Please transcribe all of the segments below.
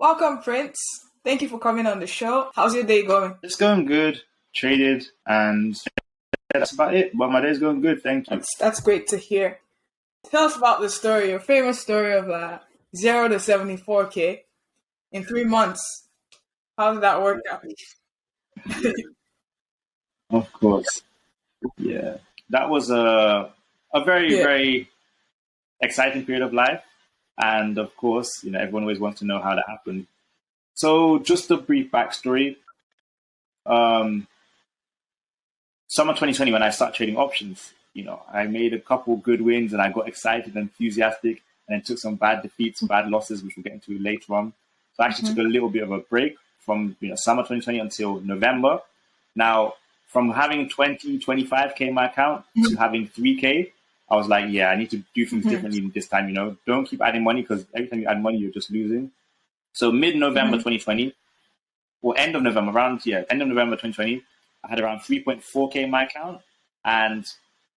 Welcome, Prince. Thank you for coming on the show. How's your day going? It's going good. Traded, and that's about it. But my day's going good. Thank you. That's great to hear. Tell us about the story, your famous story of 0 to 74K in 3 months. How did that work out? Of course. Yeah. That was a very, Yeah. very exciting period of life. And of course, everyone always wants to know how that happened. So just a brief backstory. Um, Summer 2020, when I started trading options, I made a couple good wins and I got excited and enthusiastic and then took some bad defeats, bad losses, which we'll get into later on. So I actually took a little bit of a break from summer 2020 until November. Now, from having 20, 25K in my account to having 3K, I was like, yeah, I need to do things differently this time. Don't keep adding money because every time you add money, you're just losing. So mid-November 2020, or end of November, end of November 2020, I had around 3.4K in my account. And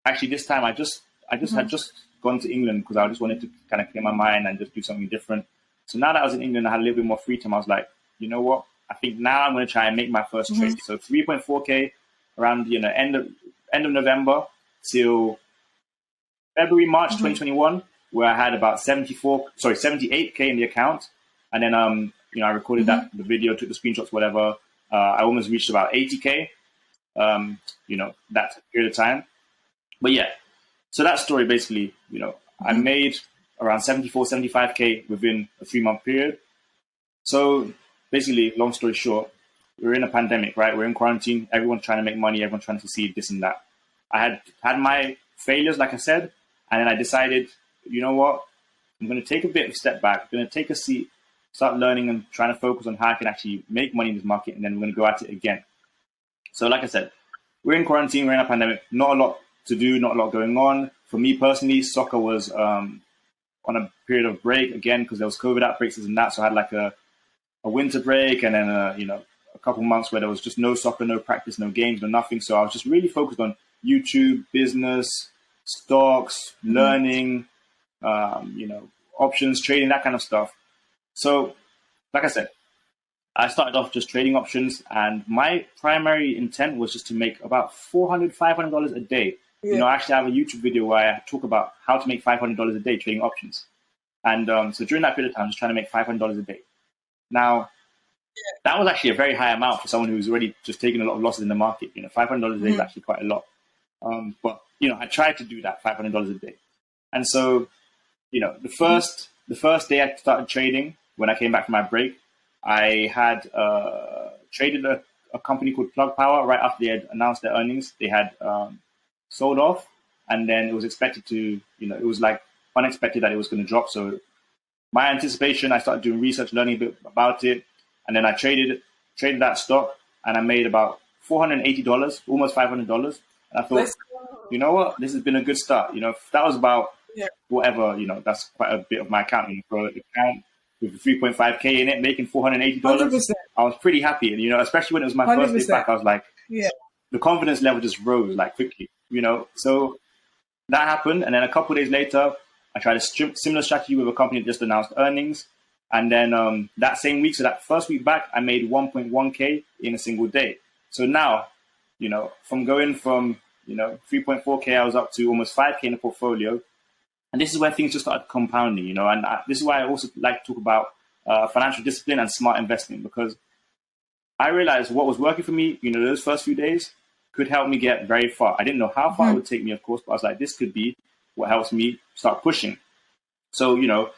actually this time I just had just gone to England because I just wanted to kind of clear my mind and just do something different. So now that I was in England, I had a little bit more free time. I was like, you know what? I think now I'm going to try and make my first trade. So 3.4K around end of November till February, March 2021, where I had about 78K in the account. And then I recorded the video, took the screenshots, whatever. I almost reached about 80K. That period of time. But yeah, so that story basically, I made around 74, 75K within a 3-month period. So basically, long story short, we're in a pandemic, right? We're in quarantine. Everyone's trying to make money. Everyone's trying to succeed, this and that. I had my failures, like I said, and then I decided, you know what? I'm going to take a bit of a step back. I'm going to take a seat, start learning and trying to focus on how I can actually make money in this market, and then we're going to go at it again. So like I said, we're in quarantine, we're in a pandemic, not a lot to do, not a lot going on. For me personally, soccer was on a period of break again because there was COVID outbreaks and that. So I had like a winter break and then a couple months where there was just no soccer, no practice, no games, no nothing. So I was just really focused on YouTube, business, stocks, learning, options, trading, that kind of stuff. So like I said, I started off just trading options, and my primary intent was just to make about $400, $500 a day. Yeah. I actually have a YouTube video where I talk about how to make $500 a day trading options. And so during that period of time, I was trying to make $500 a day. Now, that was actually a very high amount for someone who's already just taken a lot of losses in the market. $500 a day is actually quite a lot. But I tried to do that $500 a day. And so, the first day I started trading, when I came back from my break, I had traded a company called Plug Power right after they had announced their earnings. They had sold off, and then it was expected to, it was like unexpected that it was going to drop. So my anticipation, I started doing research, learning a bit about it, and then I traded that stock, and I made about $480, almost $500. And I thought, you know what, this has been a good start. That was about whatever, that's quite a bit of my account. For an account with 3.5K in it, making $480, 100%. I was pretty happy. And, especially when it was my first day back, I was like, the confidence level just rose like quickly, So that happened. And then a couple of days later, I tried a similar strategy with a company that just announced earnings. And then that same week, so that first week back, I made 1.1K in a single day. So now, from going from, 3.4K, I was up to almost 5K in the portfolio. And this is where things just started compounding, and this is why I also like to talk about financial discipline and smart investing, because I realized what was working for me, those first few days could help me get very far. I didn't know how far it would take me, of course, but I was like, this could be what helps me start pushing. So, like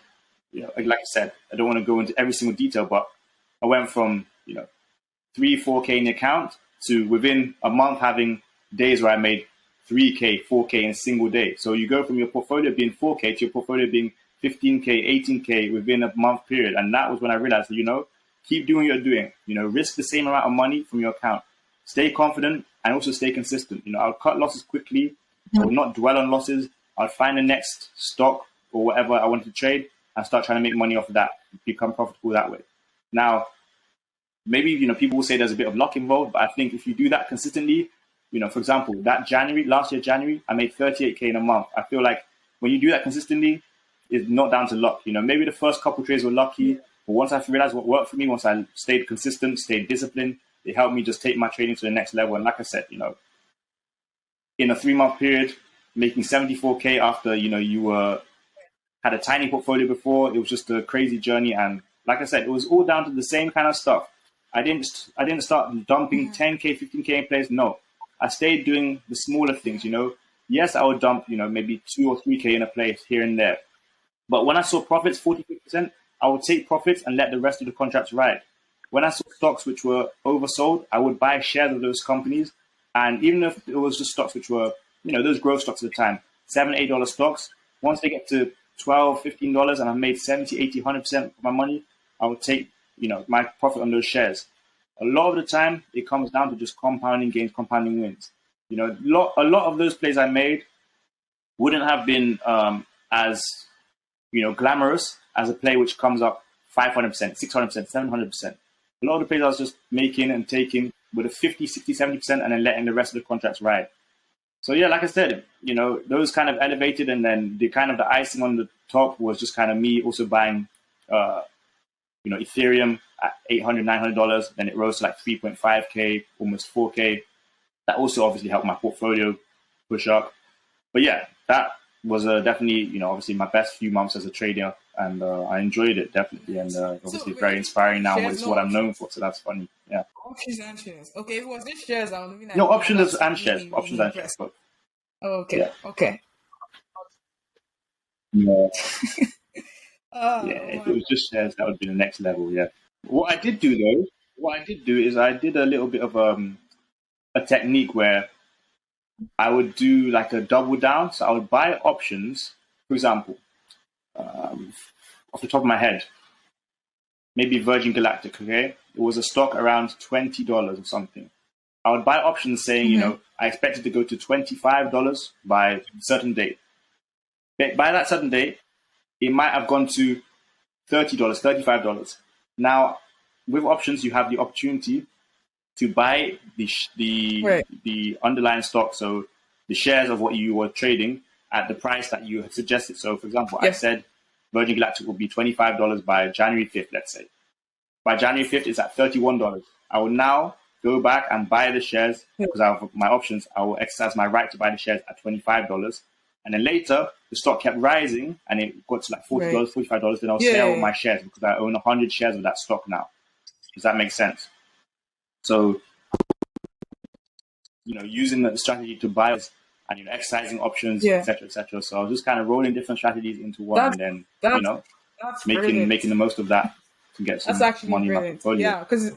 I said, I don't want to go into every single detail, but I went from, 3-4K in the account to within a month having days where I made 3K, 4K in a single day. So you go from your portfolio being 4K to your portfolio being 15K, 18K within a month period. And that was when I realized, keep doing what you're doing. Risk the same amount of money from your account. Stay confident and also stay consistent. I'll cut losses quickly. I will not dwell on losses. I'll find the next stock or whatever I want to trade and start trying to make money off of that, become profitable that way. Now, maybe, people will say there's a bit of luck involved, but I think if you do that consistently, for example, last year, January, I made 38K in a month. I feel like when you do that consistently, it's not down to luck. Maybe the first couple trades were lucky, But once I realized what worked for me, once I stayed consistent, stayed disciplined, it helped me just take my trading to the next level. And like I said, in a 3-month period, making 74K after, you had a tiny portfolio before, it was just a crazy journey. And like I said, it was all down to the same kind of stuff. I didn't start dumping 10K, 15K in place. No, I stayed doing the smaller things, Yes, I would dump, maybe 2 or 3K in a place here and there. But when I saw profits, 40, 50%, I would take profits and let the rest of the contracts ride. When I saw stocks which were oversold, I would buy shares of those companies. And even if it was just stocks which were, those growth stocks at the time, $7, $8 stocks, once they get to $12, $15 and I've made 70, 80, 100% of my money, I would take, my profit on those shares. A lot of the time, it comes down to just compounding gains, compounding wins. A lot of those plays I made wouldn't have been as, glamorous as a play which comes up 500%, 600%, 700%. A lot of the plays I was just making and taking with a 50, 60, 70% and then letting the rest of the contracts ride. So yeah, like I said, those kind of elevated, and then the kind of the icing on the top was just kind of me also buying, Ethereum at $800, $900. Then it rose to like 3.5K, almost 4K. That also obviously helped my portfolio push up. But yeah, that was definitely, obviously my best few months as a trader, and I enjoyed it definitely, and obviously very inspiring now. It's what I'm known for, so that's funny. Yeah. Options and shares. Okay, if it was just shares, I would no options and shares. Options and shares. But, okay. Yeah. Okay. Yeah. If it was just shares, that would be the next level. Yeah. What I did do is I did a little bit of a technique where I would do like a double down. So I would buy options, for example, off the top of my head, maybe Virgin Galactic. Okay, it was a stock around $20 or something. I would buy options saying, I expect it to go to $25 by a certain date. By that certain date, it might have gone to $30, $35. Now, with options, you have the opportunity to buy the underlying stock, so the shares of what you were trading at the price that you had suggested. So, for example, I said Virgin Galactic will be $25 by January 5th, let's say. By January 5th, it's at $31. I will now go back and buy the shares because I have my options. I will exercise my right to buy the shares at $25. And then later, the stock kept rising and it got to like $40, $45. Then I'll sell my shares because I own 100 shares of that stock now. Does that make sense? So, using the strategy to buy and, exercising options, et cetera. So I was just kind of rolling different strategies into one and then, making the most of that to get some money in my portfolio. Yeah, because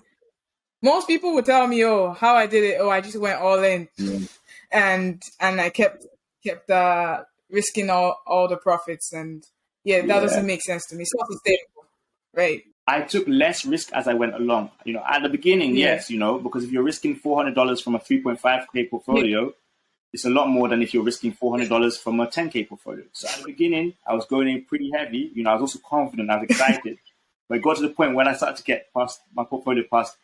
most people would tell me, how I did it. I just went all in. Yeah. And I kept risking all the profits, and that doesn't make sense to me. It's not sustainable, right? I took less risk as I went along. At the beginning, yes, because if you're risking $400 from a 3.5K portfolio, it's a lot more than if you're risking $400 from a 10K portfolio. So at the beginning, I was going in pretty heavy. I was also confident, I was excited. But it got to the point when I started to get past my portfolio past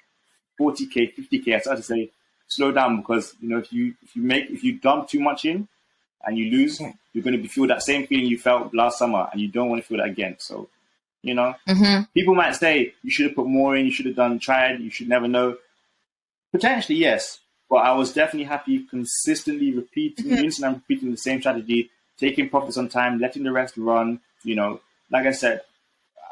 40K, 50K, I started to say, slow down, because if you dump too much in and you lose, you're going to feel that same feeling you felt last summer, and you don't want to feel that again. So, people might say you should have put more in, you should have tried, you should never know. Potentially, yes, but I was definitely happy consistently repeating the same strategy, taking profits on time, letting the rest run. Like I said,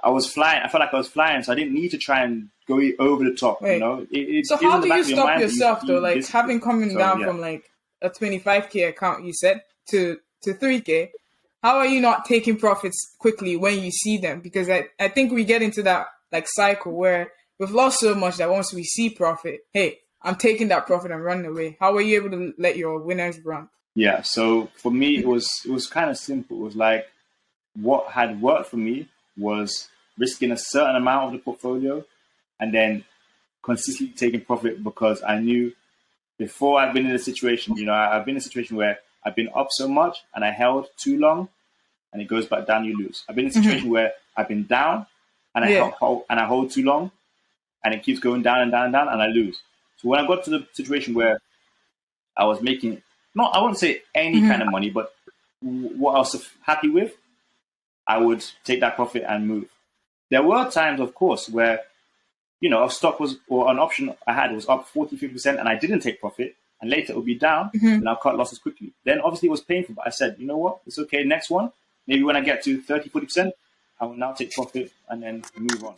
I was flying. I felt like I was flying, so I didn't need to try and go over the top. So how do you stop yourself though? Like having coming down from like a 25K account, you said, to 3K. How are you not taking profits quickly when you see them? Because I think we get into that like cycle where we've lost so much that once we see profit, hey, I'm taking that profit and running away. How were you able to let your winners run? Yeah, so for me, it was kind of simple. It was like what had worked for me was risking a certain amount of the portfolio and then consistently taking profit, because I knew before I've been in a situation, I've been in a situation where I've been up so much and I held too long and it goes back down, you lose. I've been in a situation where I've been down and I hold too long and it keeps going down and down and down and I lose. So when I got to the situation where I was making, I wouldn't say any kind of money, but what I was happy with, I would take that profit and move. There were times, of course, where, a stock was, or an option I had was up 40, 50%, and I didn't take profit, and later it would be down, and I'll cut losses quickly. Then obviously it was painful, but I said, you know what, it's okay, next one, maybe when I get to 30, 40%, I will now take profit and then move on.